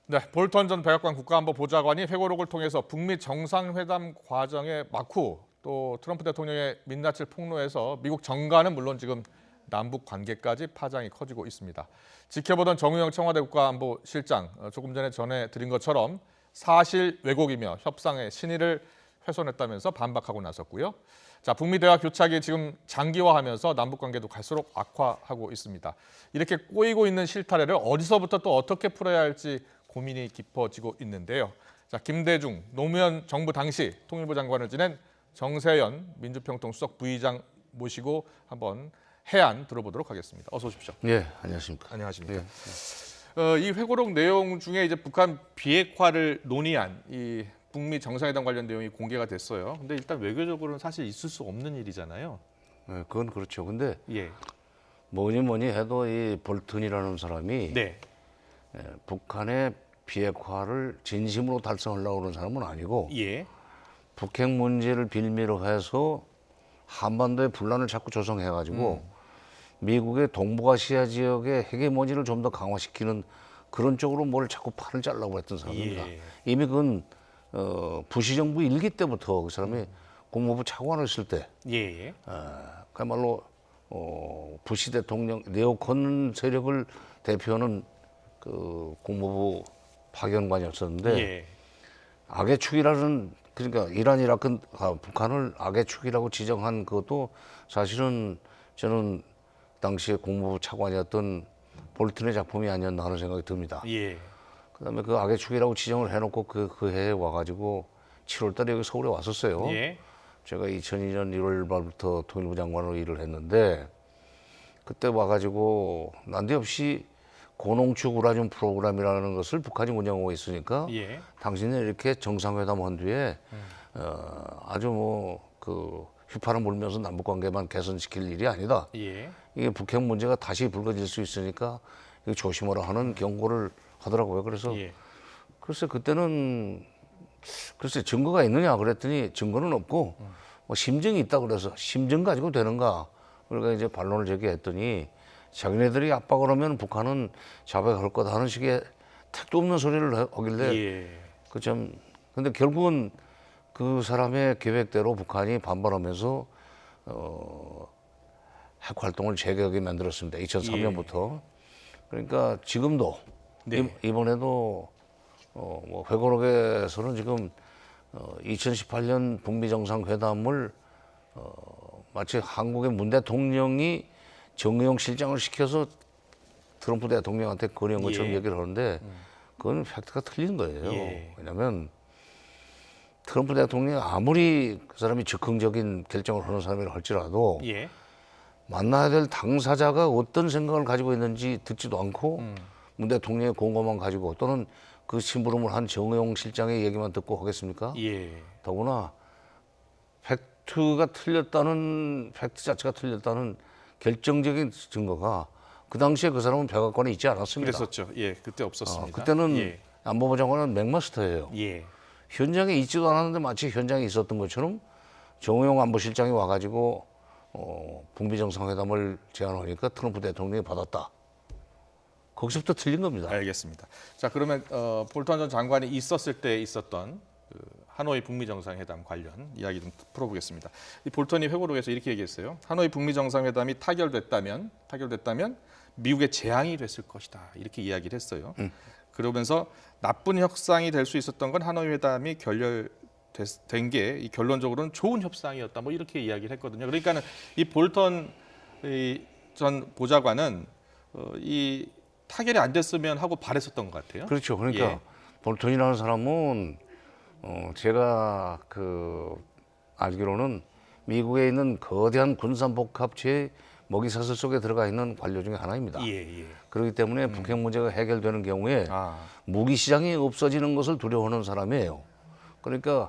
네, 볼턴 전 백악관 국가안보보좌관이 회고록을 통해서 북미 정상회담 과정의 막후 또 트럼프 대통령의 민낯을 폭로해서 미국 정가는 물론 지금 남북 관계까지 파장이 커지고 있습니다. 지켜보던 정우영 청와대 국가안보실장 조금 전에 전해드린 것처럼 사실 왜곡이며 협상의 신의를 훼손했다면서 반박하고 나섰고요. 자, 북미 대화 교착이 지금 장기화하면서 남북 관계도 갈수록 악화하고 있습니다. 이렇게 꼬이고 있는 실타래를 어디서부터 또 어떻게 풀어야 할지 고민이 깊어지고 있는데요. 자, 김대중 노무현 정부 당시 통일부 장관을 지낸 정세현 민주평통 수석 부의장 모시고 한번 해안 들어보도록 하겠습니다. 어서 오십시오. 예, 안녕하십니까. 안녕하십니까. 이 회고록 내용 중에 이제 북한 비핵화를 논의한 이 북미 정상회담 관련 내용이 공개가 됐어요. 근데 일단 외교적으로는 사실 있을 수 없는 일이잖아요. 예, 그건 그렇죠. 근데 예. 뭐니 해도 이 볼튼이라는 사람이 네. 북한의 비핵화를 진심으로 달성하려고 하는 사람은 아니고 예. 북핵 문제를 빌미로 해서 한반도의 분란을 자꾸 조성해가지고 미국의 동북아시아 지역의 헤게모니를 좀 더 강화시키는 그런 쪽으로 뭘 자꾸 판을 짜려고 했던 사람입니다. 예. 이미 그건 부시 정부 일기 때부터 그 사람이 국무부 차관을 했을 때 예. 그야말로 부시 대통령 네오콘 세력을 대표하는 그 국무부 파견관이었었는데 예. 악의 축이라는 그러니까 이란 이라크 북한을 악의 축이라고 지정한 그것도 사실은 저는 당시에 국무부 차관이었던 볼튼의 작품이 아니었나 하는 생각이 듭니다. 예. 그다음에 그 악의 축이라고 지정을 해놓고 그 해에 와가지고 7월달에 여기 서울에 왔었어요. 예. 제가 2002년 1월 말부터 통일부 장관으로 일을 했는데 그때 와가지고 난데없이 고농축 우라늄 프로그램이라는 것을 북한이 운영하고 있으니까 예. 당신은 이렇게 정상회담 한 뒤에 아주 뭐 그 휘파람 불면서 남북 관계만 개선시킬 일이 아니다. 예. 이게 북핵 문제가 다시 불거질 수 있으니까 이거 조심하라 하는 경고를 하더라고요. 그래서 예. 글쎄 그때는 글쎄 증거가 있느냐 그랬더니 증거는 없고 뭐 심증이 있다 그래서 심증 가지고 되는가 그러니까 이제 반론을 제기했더니 자기네들이 압박을 하면 북한은 자백할 거다 하는 식의 택도 없는 소리를 하길래 예. 그 참 근데 결국은 그 사람의 계획대로 북한이 반발하면서 핵 활동을 재개하게 만들었습니다. 2003년부터. 그러니까 지금도 네. 이번에도 뭐 회고록에서는 지금 2018년 북미 정상회담을 마치 한국의 문 대통령이 정의용 실장을 시켜서 트럼프 대통령한테 건의한 것처럼 예. 얘기를 하는데 그건 팩트가 틀린 거예요. 예. 왜냐하면 트럼프 대통령이 아무리 그 사람이 즉흥적인 결정을 하는 사람이라 할지라도 예. 만나야 될 당사자가 어떤 생각을 가지고 있는지 듣지도 않고 문 대통령의 공고만 가지고 또는 그 심부름을 한 정의용 실장의 얘기만 듣고 하겠습니까? 예. 더구나 팩트 자체가 틀렸다는 결정적인 증거가 그 당시에 그 사람은 백악관에 있지 않았습니다. 그랬었죠. 예. 그때 없었습니다. 그때는 예. 안보부 장관은 맥마스터예요. 예. 현장에 있지도 않았는데 마치 현장에 있었던 것처럼 정우영 안보실장이 와가지고 북미 정상회담을 제안하니까 트럼프 대통령이 받았다. 거기서부터 틀린 겁니다. 알겠습니다. 자, 그러면 볼턴 전 장관이 있었을 때 있었던 그 하노이 북미 정상회담 관련 이야기 좀 풀어보겠습니다. 이 볼턴이 회고록에서 이렇게 얘기했어요. 하노이 북미 정상회담이 타결됐다면 미국의 재앙이 됐을 것이다. 이렇게 이야기를 했어요. 그러면서 나쁜 협상이 될 수 있었던 건 하노이 회담이 결렬된 게 이 결론적으로는 좋은 협상이었다. 뭐 이렇게 이야기를 했거든요. 그러니까는 이 볼턴 전 보좌관은 이 타결이 안 됐으면 하고 바랬었던 것 같아요. 그렇죠. 그러니까 예. 볼턴이라는 사람은 제가 알기로는 미국에 있는 거대한 군산복합체의 먹이사슬 속에 들어가 있는 관료 중에 하나입니다. 예. 그렇기 때문에 북핵 문제가 해결되는 경우에 무기 시장이 없어지는 것을 두려워하는 사람이에요. 그러니까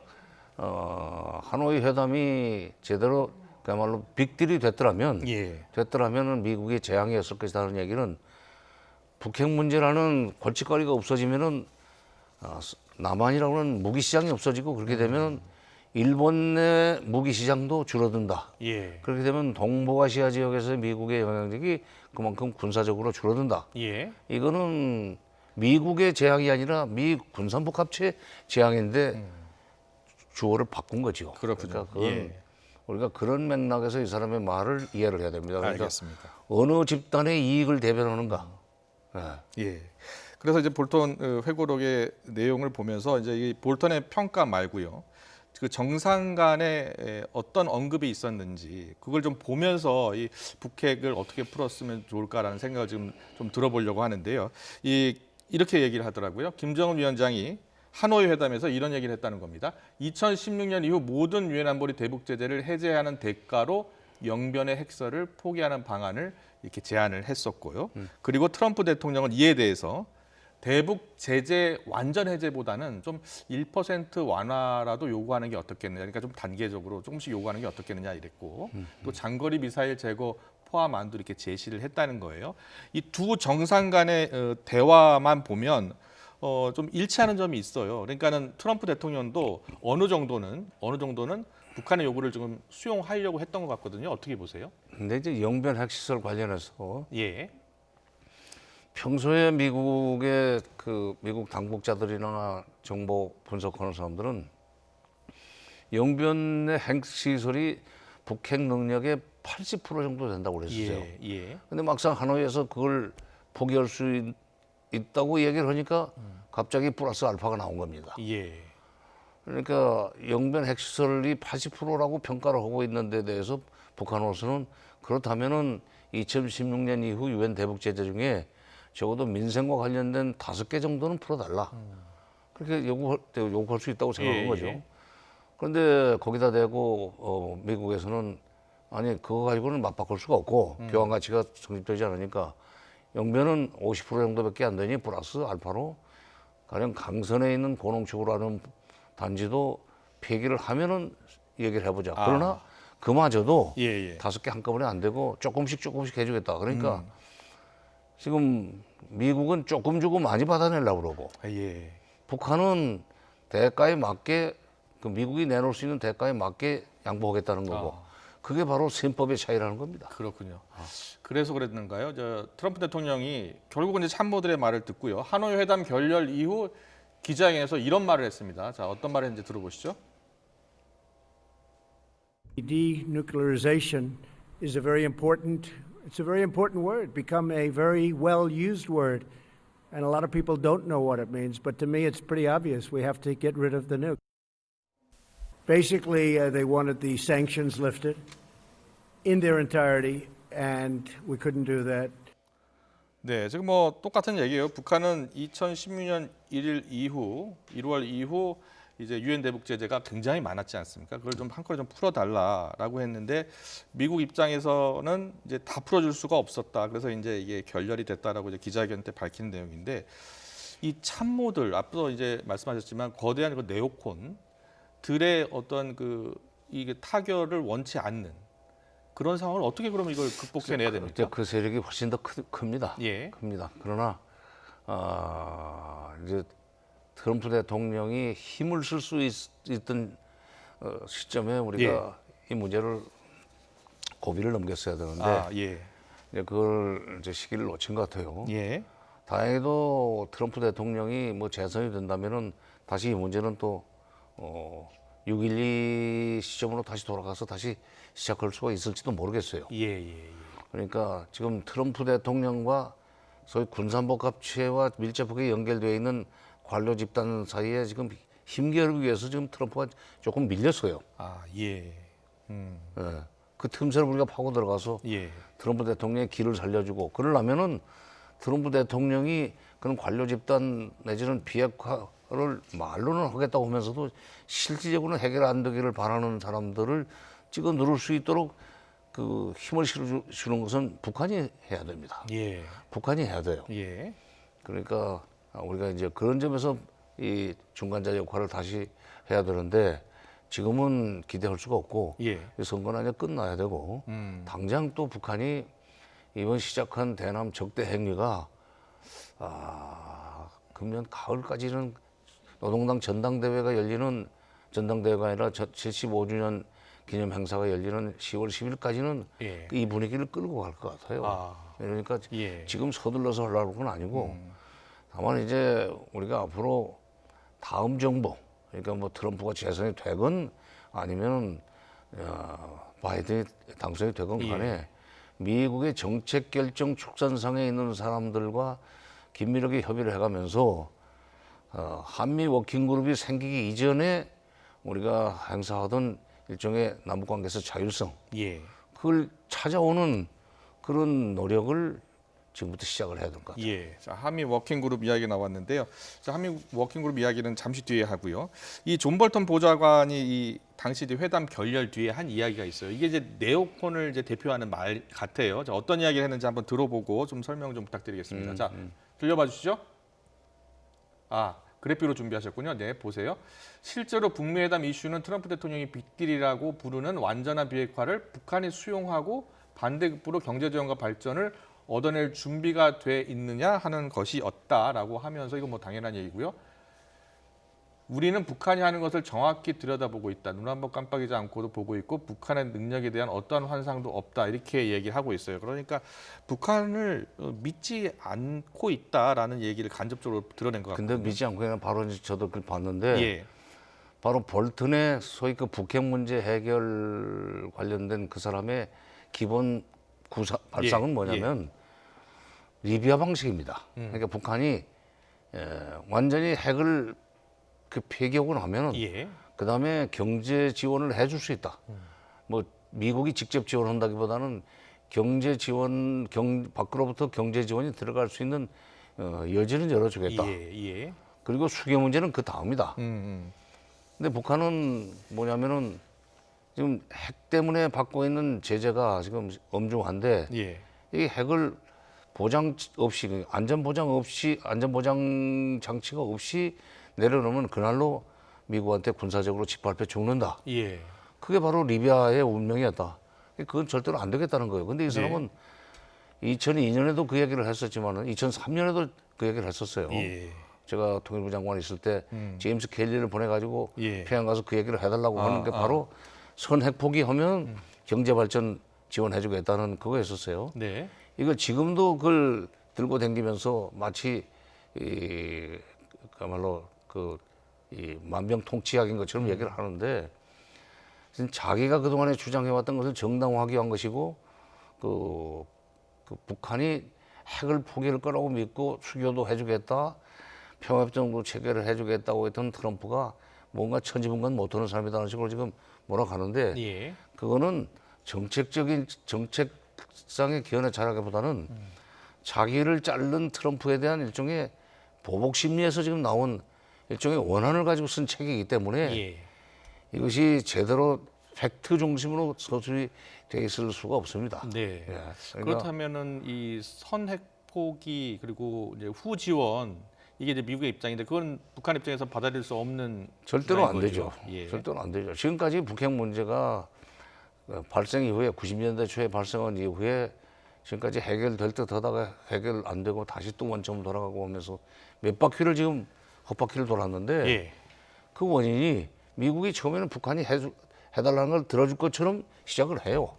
하노이 회담이 제대로 그야말로 빅딜이 됐더라면 미국의 재앙이었을 것이라는 얘기는 북핵 문제라는 골칫거리가 없어지면은 남한이라고 하는 무기 시장이 없어지고 그렇게 되면 일본의 무기 시장도 줄어든다. 예. 그렇게 되면 동북아시아 지역에서 미국의 영향력이 그만큼 군사적으로 줄어든다. 예. 이거는 미국의 재앙이 아니라 미 군산복 합체 재앙인데 주어를 바꾼 거죠. 그렇군요. 그러니까 그건 예. 우리가 그런 맥락에서 이 사람의 말을 이해를 해야 됩니다. 그러니까 알겠습니다. 어느 집단의 이익을 대변하는가. 예. 그래서 이제 볼턴 회고록의 내용을 보면서 이제 이 볼턴의 평가 말고요. 그 정상 간에 어떤 언급이 있었는지 그걸 좀 보면서 이 북핵을 어떻게 풀었으면 좋을까라는 생각을 지금 좀 들어보려고 하는데요. 이렇게 얘기를 하더라고요. 김정은 위원장이 하노이 회담에서 이런 얘기를 했다는 겁니다. 2016년 이후 모든 유엔 안보리 대북 제재를 해제하는 대가로 영변의 핵설을 포기하는 방안을 이렇게 제안을 했었고요. 그리고 트럼프 대통령은 이에 대해서 대북 제재 완전 해제보다는 좀 1% 완화라도 요구하는 게 어떻겠느냐. 그러니까 좀 단계적으로 조금씩 요구하는 게 어떻겠느냐 이랬고 또 장거리 미사일 제거 포함안도 이렇게 제시를 했다는 거예요. 이 두 정상 간의 대화만 보면 좀 일치하는 점이 있어요. 그러니까는 트럼프 대통령도 어느 정도는 북한의 요구를 지금 수용하려고 했던 것 같거든요. 어떻게 보세요? 근데 이제 영변 핵시설 관련해서 예. 평소에 미국의 미국 당국자들이나 정보 분석하는 사람들은 영변의 핵시설이 북핵 능력의 80% 정도 된다고 그랬었어요. 예. 근데 막상 하노이에서 그걸 포기할 수 있다고 얘기를 하니까 갑자기 플러스 알파가 나온 겁니다. 예. 그러니까 영변 핵시설이 80%라고 평가를 하고 있는 데 대해서 북한으로서는 그렇다면은 2016년 이후 유엔 대북 제재 중에 적어도 민생과 관련된 5개 정도는 풀어달라. 그렇게 요구할 수 있다고 생각한 거죠. 그런데 거기다 대고 미국에서는 아니 그거 가지고는 맞바꿀 수가 없고 교환 가치가 성립되지 않으니까 영변은 50% 정도밖에 안 되니 플러스 알파로 가령 강선에 있는 고농축으로 단지도 폐기를 하면은 얘기를 해보자. 그러나 그마저도 5개 한꺼번에 안 되고 조금씩 해주겠다. 그러니까 지금 미국은 조금 주고 많이 받아내려고 그러고 북한은 대가에 맞게 미국이 내놓을 수 있는 대가에 맞게 양보하겠다는 거고 그게 바로 셈법의 차이라는 겁니다. 그렇군요. 그래서 그랬는가요? 트럼프 대통령이 결국은 이제 참모들의 말을 듣고요. 하노이 회담 결렬 이후 기자회견에서 이런 말을 했습니다. 자, 어떤 말을 했는지 들어보시죠. Denuclearization is it's a very important word, become a very well used word. And a lot of people don't know what it means, but to me it's pretty obvious. We have to get rid of the nuke. Basically, they wanted the sanctions lifted in their entirety, and we couldn't do that. 네, 지금 똑같은 얘기예요. 북한은 2016년 1월 이후 이제 유엔 대북 제재가 굉장히 많았지 않습니까? 그걸 좀 한꺼번에 좀 풀어달라라고 했는데 미국 입장에서는 이제 다 풀어줄 수가 없었다. 그래서 이제 이게 결렬이 됐다라고 이제 기자회견 때 밝힌 내용인데 이 참모들 앞서 이제 말씀하셨지만 거대한 그 네오콘들의 어떤 이게 타결을 원치 않는 그런 상황을 어떻게 그러면 이걸 극복해내야 됩니까? 그 세력이 훨씬 더 큽니다. 큽니다. 그러나 이제 트럼프 대통령이 힘을 쓸 수 있던 시점에 우리가 이 문제를 고비를 넘겼어야 되는데 이제 그걸 이제 시기를 놓친 것 같아요. 다행히도 트럼프 대통령이 재선이 된다면은 다시 이 문제는 또 6.12 시점으로 다시 돌아가서 다시 시작할 수가 있을지도 모르겠어요. 그러니까 지금 트럼프 대통령과 소위 군산복 합체와 밀접하게 연결되어 있는 관료 집단 사이에 지금 힘겨루기 위해서 지금 트럼프가 조금 밀렸어요. 그 틈새를 우리가 파고 들어가서 트럼프 대통령의 길을 살려주고 그러려면은 트럼프 대통령이 그런 관료 집단 내지는 비핵화를 말로는 하겠다고 하면서도 실질적으로는 해결 안 되기를 바라는 사람들을 찍어 누를 수 있도록 그 힘을 실어주는 것은 북한이 해야 됩니다. 북한이 해야 돼요. 그러니까 우리가 이제 그런 점에서 이 중간자 역할을 다시 해야 되는데 지금은 기대할 수가 없고 이 선거는 이제 끝나야 되고 당장 또 북한이 이번 시작한 대남 적대 행위가 금년 가을까지는 노동당 전당대회가 열리는 전당대회가 아니라 75주년 기념 행사가 열리는 10월 10일까지는 이 분위기를 끌고 갈 것 같아요. 그러니까 지금 서둘러서 하려는 건 아니고 다만 이제 우리가 앞으로 다음 정부, 그러니까 뭐 트럼프가 재선이 되건 아니면 바이든이 당선이 되건 간에 미국의 정책 결정 축선상에 있는 사람들과 긴밀하게 협의를 해가면서 한미 워킹그룹이 생기기 이전에 우리가 행사하던 일종의 남북관계에서 자율성, 그걸 찾아오는 그런 노력을 지금부터 시작을 해야 될 것 같아요. 자, 한미 워킹그룹 이야기 나왔는데요. 자, 한미 워킹그룹 이야기는 잠시 뒤에 하고요. 이 존 볼턴 보좌관이 이 당시 이제 회담 결렬 뒤에 한 이야기가 있어요. 이게 이제 네오콘을 이제 대표하는 말 같아요. 자, 어떤 이야기를 했는지 한번 들어보고 좀 설명 좀 부탁드리겠습니다. 자, 들려봐 주시죠. 그래픽으로 준비하셨군요. 네, 보세요. 실제로 북미 회담 이슈는 트럼프 대통령이 빅딜이라고 부르는 완전한 비핵화를 북한이 수용하고 반대급부로 경제 지원과 발전을 얻어낼 준비가 돼 있느냐 하는 것이었다라고 하면서 이건 뭐 당연한 얘기고요. 우리는 북한이 하는 것을 정확히 들여다보고 있다. 눈 한 번 깜빡이지 않고도 보고 있고 북한의 능력에 대한 어떠한 환상도 없다. 이렇게 얘기를 하고 있어요. 그러니까 북한을 믿지 않고 있다라는 얘기를 간접적으로 드러낸 것 같거든요. 근데 믿지 않고 그냥 바로 이제 저도 그걸 봤는데 바로 볼튼의 소위 그 북핵 문제 해결 관련된 그 사람의 기본 발상은 뭐냐면 리비아 방식입니다. 그러니까 북한이 완전히 핵을 그 폐기하고 나면은 그 다음에 경제 지원을 해줄 수 있다. 뭐 미국이 직접 지원한다기보다는 경제 지원 밖으로부터 경제 지원이 들어갈 수 있는 여지는 열어주겠다. 그리고 수교 문제는 그 다음이다. 근데 북한은 뭐냐면은 지금 핵 때문에 받고 있는 제재가 지금 엄중한데 이 핵을 보장 없이 안전 보장 장치가 없이 내려놓으면 그날로 미국한테 군사적으로 짓밟혀 죽는다. 그게 바로 리비아의 운명이었다. 그건 절대로 안 되겠다는 거예요. 근데 이 사람은 2002년에도 그 얘기를 했었지만은 2003년에도 그 얘기를 했었어요. 제가 통일부 장관 있을 때 제임스 켈리를 보내가지고 평양 가서 그 얘기를 해달라고 하는 게 바로 선핵 포기하면 경제 발전 지원해주겠다는 그거였었어요. 이거 지금도 그걸 들고 다니면서 마치 그야말로 이 만병통치약인 것처럼 얘기를 하는데 자기가 그동안에 주장해왔던 것을 정당화하기 위한 것이고 그 북한이 핵을 포기할 거라고 믿고 수교도 해주겠다, 평화협정도 체결을 해주겠다고 했던 트럼프가 뭔가 천지분간 못하는 사람이라는 식으로 지금 몰아가는데 그거는 정책상의 기원의 자라기보다는 자기를 자른 트럼프에 대한 일종의 보복 심리에서 지금 나온 일종의 원한을 가지고 쓴 책이기 때문에 이것이 제대로 팩트 중심으로 서술이 돼 있을 수가 없습니다. 그러니까 그렇다면은 이 선핵 포기 그리고 이제 후 지원 이게 이제 미국의 입장인데 그건 북한 입장에서 받아들일 수 없는 절대로 안 거죠. 되죠. 절대로 안 되죠. 지금까지 북핵 문제가 발생 이후에 90년대 초에 발생한 이후에 지금까지 해결될 듯 하다가 해결 안 되고 다시 또 원점 돌아가고 하면서 몇 바퀴를 지금 헛바퀴를 돌았는데 그 원인이 미국이 처음에는 북한이 해달라는 걸 들어줄 것처럼 시작을 해요.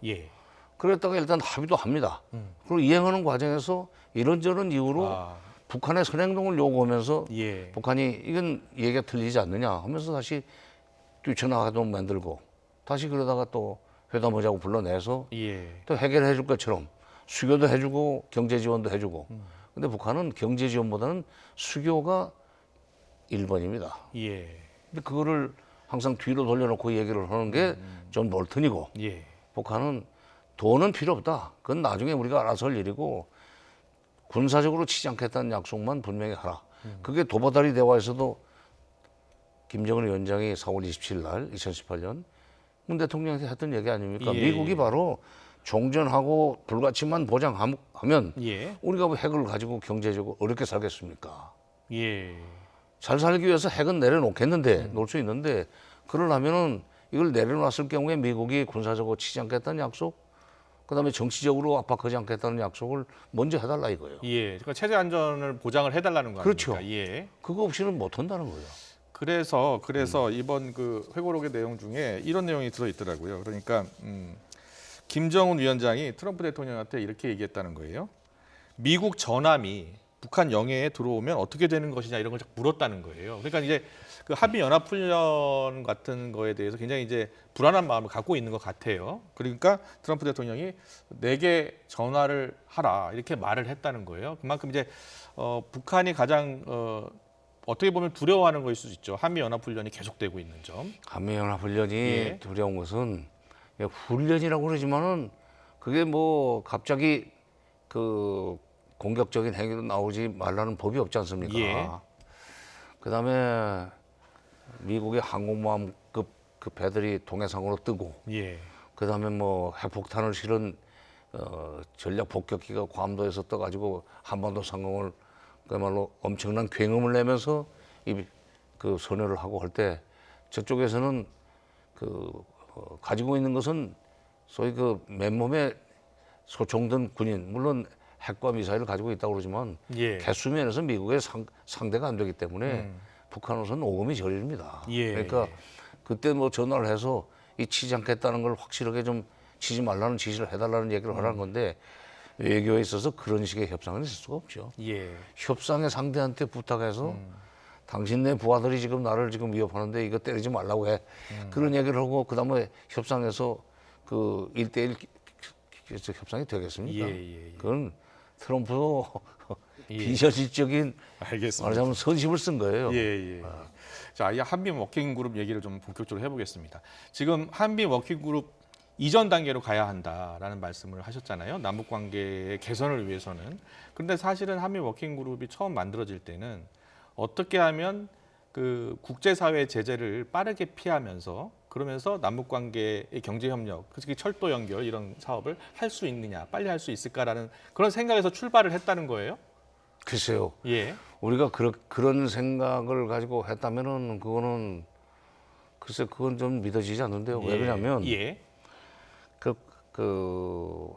그랬다가 일단 합의도 합니다. 그리고 이행하는 과정에서 이런저런 이유로 북한의 선행동을 요구하면서 북한이 이건 얘기가 틀리지 않느냐 하면서 다시 뛰쳐나가도 만들고 다시 그러다가 또 회담하자고 불러내서 또 해결해 줄 것처럼 수교도 해주고 경제 지원도 해주고 근데 북한은 경제 지원보다는 수교가 1번입니다. 근데 그거를 항상 뒤로 돌려놓고 얘기를 하는 게 존 볼턴이고 북한은 돈은 필요 없다. 그건 나중에 우리가 알아서 할 일이고 군사적으로 치지 않겠다는 약속만 분명히 하라. 그게 도바다리 대화에서도 김정은 위원장이 4월 27일 날 2018년 문 대통령한테 했던 얘기 아닙니까? 미국이 바로 종전하고 불가침만 보장하면 우리가 왜 핵을 가지고 경제적으로 어렵게 살겠습니까? 잘 살기 위해서 핵은 내려놓겠는데 놓을 수 있는데 그러려면은 이걸 내려놨을 경우에 미국이 군사적으로 치지 않겠다는 약속, 그다음에 정치적으로 압박하지 않겠다는 약속을 먼저 해달라 이거예요. 그러니까 체제 안전을 보장을 해달라는 거 아닙니까? 그렇죠. 그거 없이는 못 한다는 거예요. 그래서 이번 그 회고록의 내용 중에 이런 내용이 들어 있더라고요. 그러니까 김정은 위원장이 트럼프 대통령한테 이렇게 얘기했다는 거예요. 미국 전함이 북한 영해에 들어오면 어떻게 되는 것이냐 이런 걸 자꾸 물었다는 거예요. 그러니까 이제 그 한미 연합 훈련 같은 거에 대해서 굉장히 이제 불안한 마음을 갖고 있는 것 같아요. 그러니까 트럼프 대통령이 내게 전화를 하라 이렇게 말을 했다는 거예요. 그만큼 이제 북한이 가장 어떻게 보면 두려워하는 것일 수도 있죠. 한미 연합 훈련이 계속되고 있는 점. 한미 연합 훈련이 예. 두려운 것은 훈련이라고 그러지만은 그게 뭐 갑자기 그 공격적인 행위로 나오지 말라는 법이 없지 않습니까? 예. 그다음에 미국의 항공모함급 그 배들이 동해상으로 뜨고, 예. 그다음에 뭐 핵폭탄을 실은 전략 폭격기가 괌도에서 떠가지고 한반도 상공을 그야말로 엄청난 굉음을 내면서 그 선회를 하고 할 때 저쪽에서는 가지고 있는 것은 소위 그 맨몸에 소총든 군인, 물론 핵과 미사일을 가지고 있다고 그러지만 예. 개수면에서 미국의 상대가 안 되기 때문에 북한으로서는 오금이 저립니다. 예. 그러니까 그때 뭐 전화를 해서 이 치지 않겠다는 걸 확실하게 좀 치지 말라는 지시를 해달라는 얘기를 하라는 건데 외교에 있어서 그런 식의 협상은 있을 수가 없죠. 예. 협상의 상대한테 부탁해서 당신네 부하들이 지금 나를 지금 위협하는데 이거 때리지 말라고 해. 그런 얘기를 하고 그다음에 협상에서 그 1대1 협상이 되겠습니까? 예. 그건 트럼프 예. 비현실적인 알겠습니다. 말하자면 선심을 쓴 거예요. 예. 자, 이 한미 워킹 그룹 얘기를 좀 본격적으로 해보겠습니다. 지금 한미 워킹 그룹 이전 단계로 가야 한다라는 말씀을 하셨잖아요. 남북 관계의 개선을 위해서는. 그런데 사실은 한미 워킹 그룹이 처음 만들어질 때는 어떻게 하면 그 국제사회 제재를 빠르게 피하면서 그러면서 남북 관계의 경제 협력, 특히 철도 연결 이런 사업을 할 수 있느냐, 빨리 할 수 있을까라는 그런 생각에서 출발을 했다는 거예요. 글쎄요. 예. 우리가 그런 생각을 가지고 했다면은 그거는 글쎄 그건 좀 믿어지지 않는데요. 왜 그러냐면 예. 그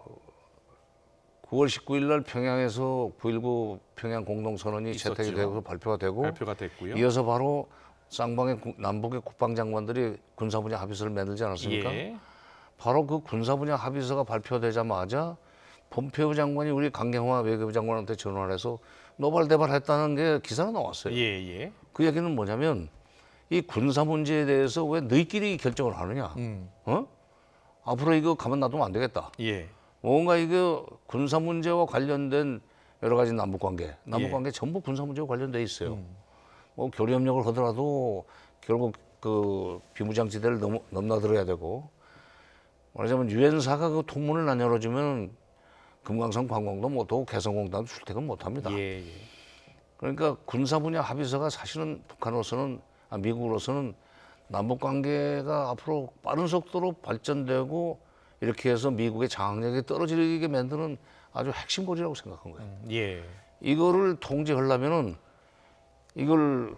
9월 19일 날 평양에서 9.19 평양 공동선언이 채택이 있었죠. 되고 발표가 되고 발표가 됐고요. 이어서 바로 쌍방의 남북의 국방장관들이 군사분야 합의서를 만들지 않았습니까? 예. 바로 그 군사분야 합의서가 발표되자마자 폼페오 장관이 우리 강경화 외교부 장관한테 전화를 해서 노발대발했다는 게 기사가 나왔어요. 예. 그 얘기는 뭐냐면 이 군사 문제에 대해서 왜 너희끼리 결정을 하느냐? 앞으로 이거 가만 놔두면 안 되겠다. 예. 뭔가 이거 군사 문제와 관련된 여러 가지 남북 관계 전부 군사 문제와 관련돼 있어요. 뭐 교류 협력을 하더라도 결국 그 비무장지대를 넘나들어야 되고 말하자면 유엔사가 그 통문을 안 열어주면 금강산 관광도 못하고 개성공단도 출퇴근 못합니다. 예. 그러니까 군사 분야 합의서가 사실은 북한으로서는 미국으로서는 남북 관계가 앞으로 빠른 속도로 발전되고 이렇게 해서 미국의 장악력이 떨어지게 만드는 아주 핵심 고리라고 생각한 거예요. 예. 이거를 통제하려면은 이걸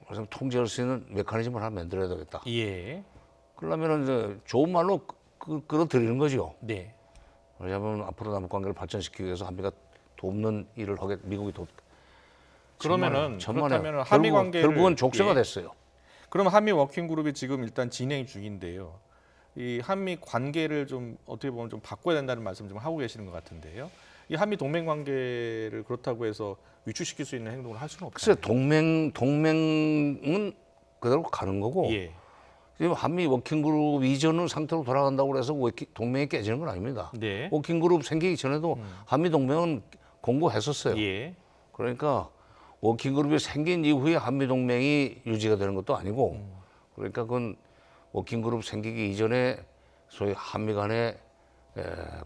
말하자면 통제할 수 있는 메커니즘을 하나 만들어야 되겠다. 예. 그러면은 이제 좋은 말로 끌어들이는 거죠. 네. 왜냐하면 앞으로 남북 관계를 발전시키기 위해서 한미가 돕는 일을 하게 미국이 그러면은 천만에 그렇다면은 한미 관계를 결국은 족쇄가 예. 됐어요. 그럼 한미 워킹 그룹이 지금 일단 진행 중인데요. 이 한미 관계를 좀 어떻게 보면 좀 바꿔야 된다는 말씀 좀 하고 계시는 것 같은데요. 이 한미 동맹 관계를 그렇다고 해서 위축시킬 수 있는 행동을 할 수는 없어요. 글쎄 동맹은 그대로 가는 거고 예. 지금 한미 워킹그룹 이전 상태로 돌아간다고 해서 동맹이 깨지는 건 아닙니다. 네. 워킹그룹 생기기 전에도 한미 동맹은 공고했었어요. 예. 그러니까 워킹그룹이 생긴 이후에 한미 동맹이 유지가 되는 것도 아니고 그러니까 그건 워킹그룹 생기기 이전에 소위 한미 간의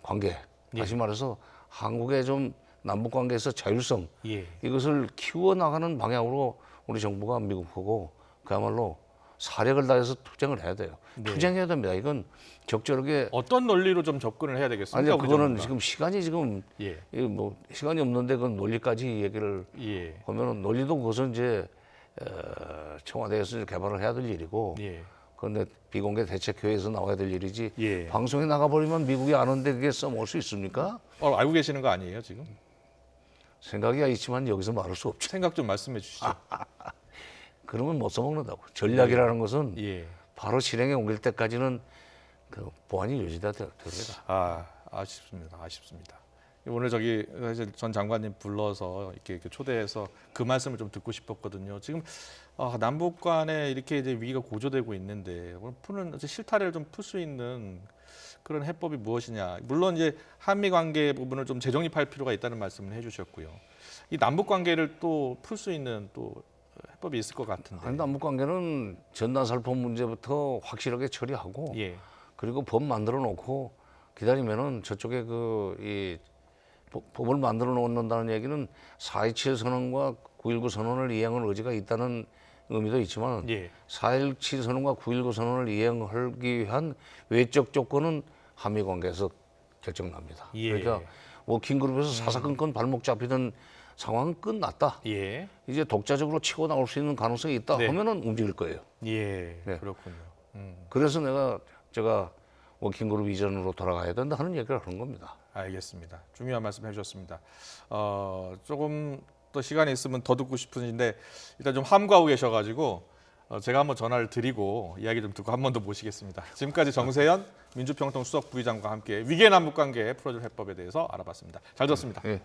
관계 다시 말해서 한국의 좀 남북 관계에서 자율성 예. 이것을 키워나가는 방향으로 우리 정부가 미국하고 그야말로 사력을 다해서 투쟁을 해야 돼요. 네. 투쟁해야 됩니다. 이건 적절하게 어떤 논리로 좀 접근을 해야 되겠습니까? 아니 우리 그거는 정부가? 지금 시간이 지금 예. 뭐 시간이 없는데 그 논리까지 얘기를 예. 하면은 논리도 그것은 이제 청와대에서 이제 개발을 해야 될 일이고 예. 그런데 비공개 대책회의에서 나와야 될 일이지 예. 방송에 나가버리면 미국이 아는데 그게 써먹을 수 있습니까? 알고 계시는 거 아니에요 지금? 생각이야 있지만 여기서 말할 수 없죠. 생각 좀 말씀해 주시죠. 그러면 못 써먹는다고. 전략이라는 것은 예. 바로 실행에 옮길 때까지는 그 보안이 유지돼야 됩니다. 아쉽습니다. 오늘 저기 사실 전 장관님 불러서 이렇게 초대해서 그 말씀을 좀 듣고 싶었거든요. 지금 남북 간에 이렇게 이제 위기가 고조되고 있는데 오늘 푸는 실타래를 좀 풀 수 있는 그런 해법이 무엇이냐. 물론 이제 한미 관계 부분을 좀 재정립할 필요가 있다는 말씀을 해주셨고요. 이 남북 관계를 또 풀 수 있는 또 해법이 있을 것 같은데. 아니, 남북 관계는 전단살포 문제부터 확실하게 처리하고 예. 그리고 법 만들어 놓고 기다리면은 저쪽에 이 법을 만들어 놓는다는 얘기는 4.27 선언과 9.19 선언을 이행할 의지가 있다는 의미도 있지만 예. 4.17 선언과 9.19 선언을 이행하기 위한 외적 조건은 한미 관계에서 결정납니다. 예. 그러니까 워킹그룹에서 사사건건 발목 잡히던 상황은 끝났다. 예. 이제 독자적으로 치고 나올 수 있는 가능성이 있다 네. 하면은 움직일 거예요. 예. 네. 그렇군요. 그래서 제가 워킹그룹 이전으로 돌아가야 된다 하는 얘기를 하는 겁니다. 알겠습니다. 중요한 말씀 해주셨습니다. 조금 더 시간이 있으면 더 듣고 싶으신데 일단 좀 함구하고 계셔가지고 제가 한번 전화를 드리고 이야기 좀 듣고 한 번 더 모시겠습니다. 지금까지 정세현 민주평통 수석 부의장과 함께 위기의 남북관계 풀어줄 해법에 대해서 알아봤습니다. 잘 들었습니다. 예.